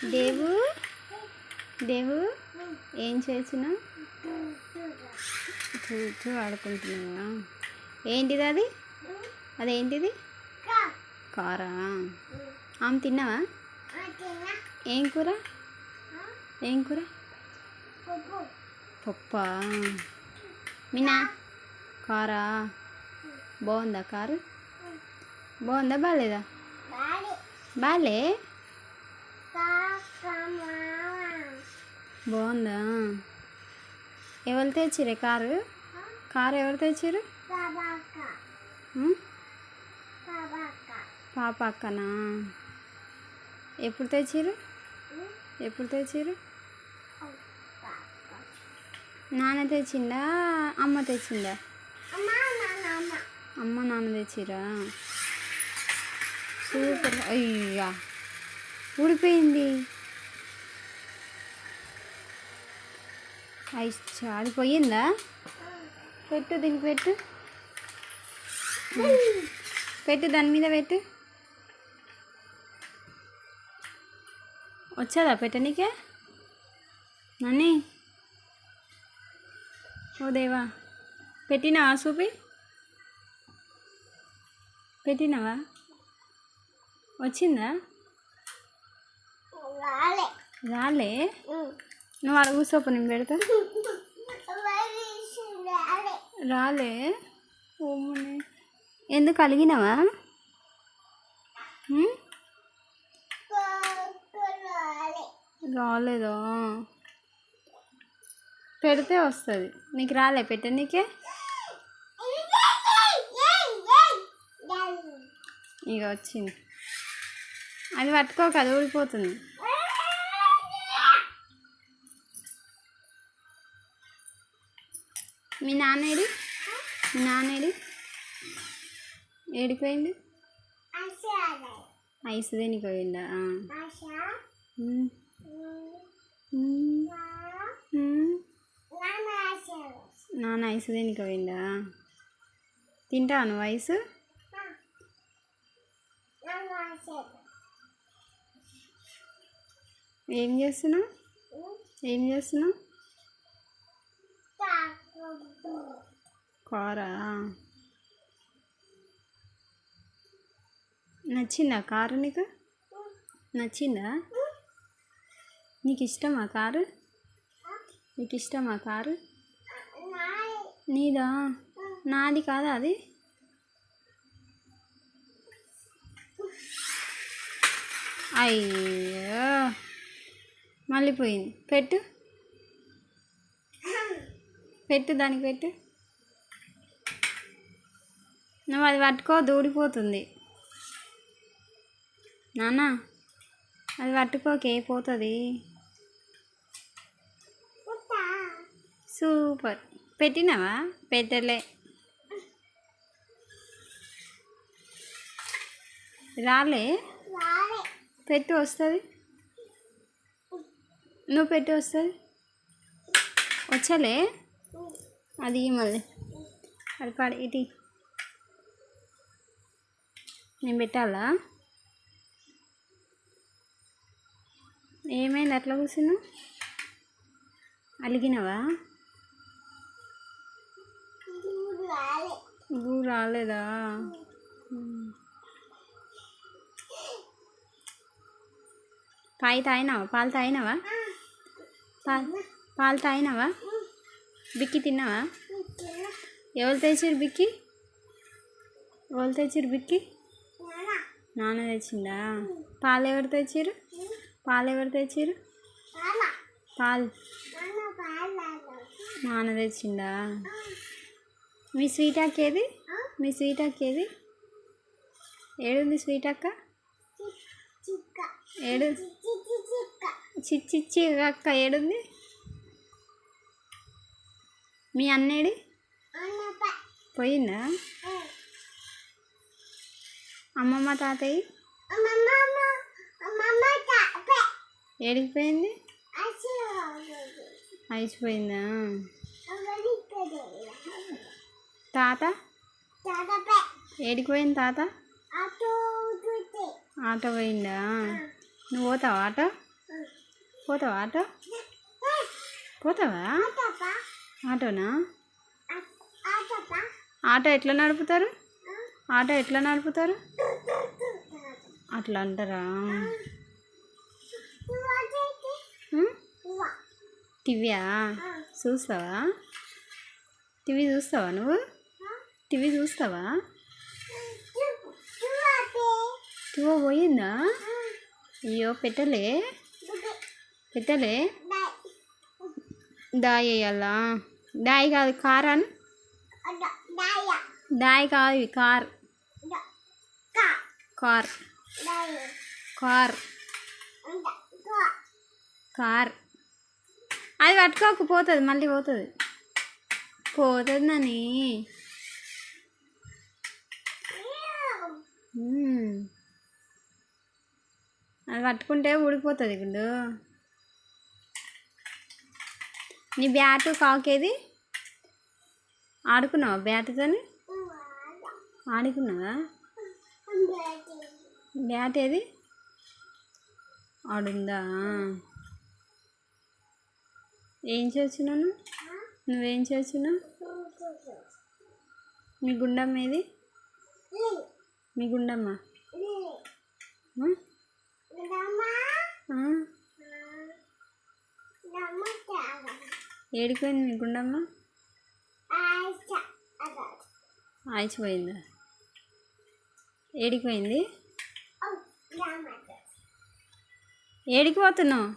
దేవు దేవు ఏం చేసినావు? చూచూ ఆడుకుంటున్నావా? ఏంటిది అది? అదేంటిది? కారా. ఆమె తిన్నావా? ఏం కూర? ఏం కూర? పప్పా. మీనా కారా బాగుందా? కారు బాగుందా బాగాలేదా? బాలే బాగుందా? ఎవరు తెచ్చిరే కారు? కారు ఎవరు తెచ్చిరు? పాప అక్కనా? ఎప్పుడు తెచ్చిరు? ఎప్పుడు తెచ్చిరు? నాన్న తెచ్చిందా అమ్మ తెచ్చిందా? అమ్మ నాన్న తెచ్చిరా? సూపర్. అయ్యా ఊడిపోయింది. అయ్యా అది పోయిందా? పెట్టు దీనికి పెట్టు, పెట్టు దాని మీద పెట్టు. వచ్చాదా పెట్టనీకే? నన్ను ఓ దేవా పెట్టినావా? చూపి పెట్టినావా? వచ్చిందా? రాలే. నువ్వు అక్కడ కూర్చోపు, నేను పెడతా. రాలే. ఓమని ఎందుకు అలిగినావా? రాలేదా? పెడితే వస్తుంది. నీకు రాలే పెట్టనీకే? ఇక వచ్చింది. అది పట్టుకోక అది ఊడిపోతుంది. మీ నాన్నేడి? మీ నాన్నేడి? ఏడిపోయింది? ఐస్ దేనికి పోయిందా? నాన్న ఐస్ దేనికి పోయిందా? తింటా నువ్వు ఐస్? ఏం చేస్తున్నావు? ఏం చేస్తున్నావు? కారా. నచ్చిందా కారు నీకు? నచ్చిందా? నీకు ఇష్టమా కారు? నీకు ఇష్టమా కారు? నీదా? నాది కాదా అది? అయ్యో మళ్ళీ పోయింది. పెట్టు పెట్టు దానికి పెట్టు. నువ్వు అది పట్టుకో, దూడిపోతుంది. నాన్న అది పట్టుకోకే, పోతుంది. సూపర్. పెట్టినావా? పెట్టలే. రాలే. పెట్టు వస్తుంది. నువ్వు పెట్టి వస్తుంది. వచ్చలే. అది మళ్ళీ అది పడి ఇటు నేను పెట్టాలా? ఏమైంది అట్లా కూర్చున్నావు? అలిగినవా? రాలేదా? తాగినావా? పాలు తాగినావా? పాలు తాగినావా? బిక్కి తిన్నావా? ఎవరు తెచ్చిరు బిక్కి? ఎవరు తెచ్చిరు బిక్కి? నాన్న తెచ్చిందా? పాలు ఎవరు తెచ్చిరు? పాలు ఎవరు తెచ్చిరు? పాలు నాన్న తెచ్చిందా? మీ స్వీట్ అక్క ఏది? మీ స్వీట్ అక్క ఏది? ఏడుంది స్వీట్ అక్క? ఏడు చిచ్చి అక్క ఏడుంది? మీ అన్నేడి? పోయిందా? అమ్మమ్మ తాతయ్య ఏడికి పోయింది? అయిపోయిందా? తాత ఏడికి పోయింది? తాత ఆటో పోయిందా? నువ్వు పోతావా ఆటో? పోతావా ఆటో? పోతావా? ఆటోనా? ఆటో ఎట్లా నడుపుతారు? ఆటో ఎట్లా నడుపుతారు? అట్లా అంటారా? టీవీయా చూస్తావా? టీవీ చూస్తావా నువ్వు? టీవీ చూస్తావా? టీవీ పోయిందా? అయ్యో పెట్టలే పెట్టలే. దాయి వేయాలా? దాయి కాదు కార్ అని. దాయి కాదు కార్ కార్ కార్ కార్. అది పట్టుకోకు పోతుంది, మళ్ళీ పోతుంది పోతుంది అని. అది పట్టుకుంటే ఊడిపోతుంది. ఇప్పుడు నీ బ్యాటు కాకేది? ఆడుకున్నావా బ్యాట్తో? ఆడుకున్నావా? బ్యాట్ ఏది? ఆడుందా? ఏం చేస్తున్నాను? నువ్వేం చేస్తున్నావు? మీ గుండమ్మ ఏది? మీ గుండమ్మ ఏడిపోయింది మీ గుండమ్మ? ఆయిచిపోయిందా? ఏడిపోయింది? ఏడికి పోతున్నావు?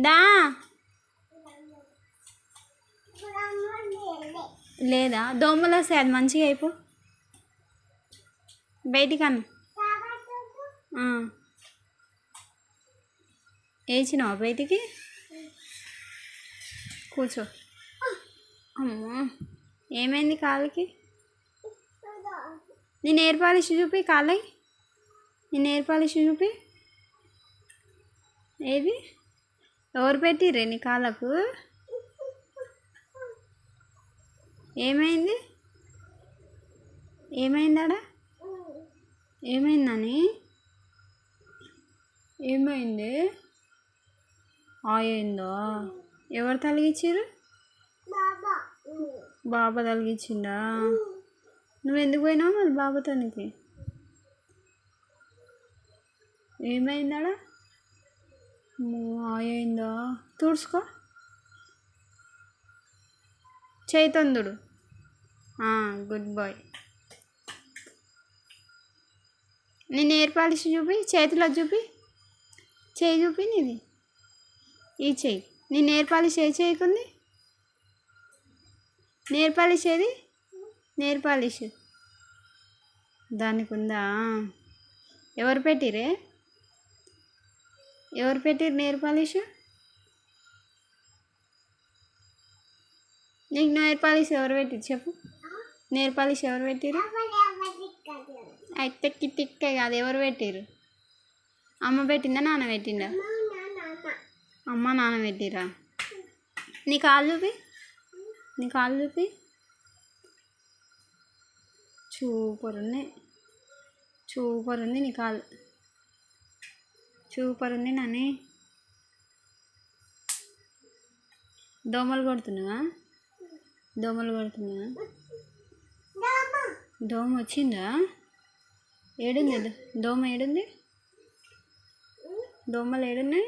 దా లేదా? దోమలు వస్తాయి, అది మంచిగా అయిపో బయటికన్నా. వేసినావా బయటికి? కూర్చో. అమ్మో ఏమైంది కాళ్ళకి? నీ నెయిల్ పాలిష్ చూపి కాళ్ళకి. నీ నెయిల్ పాలిష్ చూపి. ఏది? ఎవరు పెట్టిర్రే నీ కాళ్ళకు? ఏమైంది? ఏమైందాడా? ఏమైందని? ఏమైంది? అయిందా? ఎవరు తలిగించారు? బాబా తలిగించిందా? నువ్వెందుకు పోయినావు మరి బాబాతోనికి? ఏమైందాడా? అయిందా? తుడుచుకో చైతందుడు. Good boy. నీ నెయిల్ పాలిష్ చూపి, చేతిలో చూపి, చేయి చూపి నీది. ఈ చెయ్యి. నీ నెయిల్ పాలిష్ ఏ చేయకుంది? నెయిల్ పాలిష్ ఏది? నెయిల్ పాలిష్ దానికి ఉందా? ఎవరు పెట్టిరే? ఎవరు పెట్టిరు నెయిల్ పాలిష్? నీకు నెయిల్ పాలిష్ ఎవరు పెట్టిరు చెప్పు? నెయిల్ పాలిష్ ఎవరు పెట్టిరు? అయితే తిక్క కాదు, ఎవరు పెట్టిరు? అమ్మ పెట్టిందా నాన్న పెట్టిందా? అమ్మ నాన్న పెట్టిరా? నీ కాళ్ళు చూపి, నీ కాళ్ళు చూపి. సూపర్ ఉన్నాయి, సూపర్ ఉంది నీ కాళ్ళు, సూపర్ ఉంది నాని. దోమలు కొడుతున్నావా? దోమలు కొడుతున్నావా? దోమ వచ్చిందా? ఏడుంది దోమ? ఏడుంది? దోమలు ఏడున్నాయి?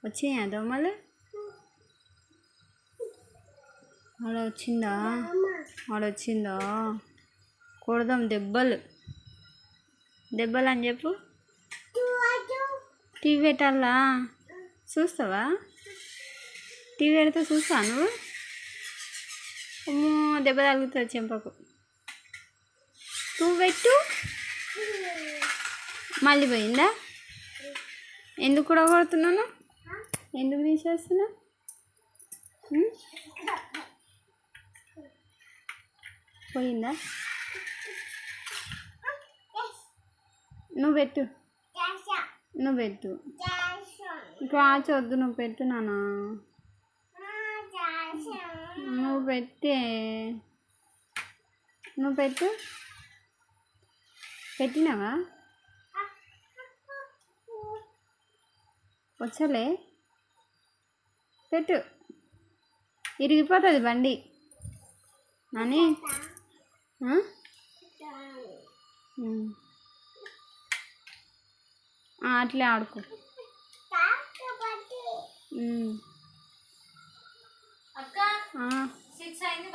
వచ్చినాయా దోమలు? ఆడ వచ్చిందా? ఆడొచ్చిందా? కొడదాం దెబ్బలు, దెబ్బలు అని చెప్పు. టీవీ పెట్టాలా? చూస్తావా? టీవీ పెడితే చూస్తా నువ్వు? అమ్మో దెబ్బ తగులుతుంది చెంపకు. నువ్వు పెట్టు. మళ్ళీ పోయిందా? ఎందుకు కూడా కొడుతున్నాను? ఎందుకు తీసేస్తున్నా? పోయిందా? నువ్వు పెట్టు, నువ్వు పెట్టు. క్లాచ్ వద్దు, నువ్వు పెట్టు నాన్న. నువ్వు పెట్టే, నువ్వు పెట్టు. పెట్టినావా? వచ్చలే పెట్టు, ఇరిగిపోతుంది బండి అని. అట్లే ఆడుకో. అక్క 6 అయింది.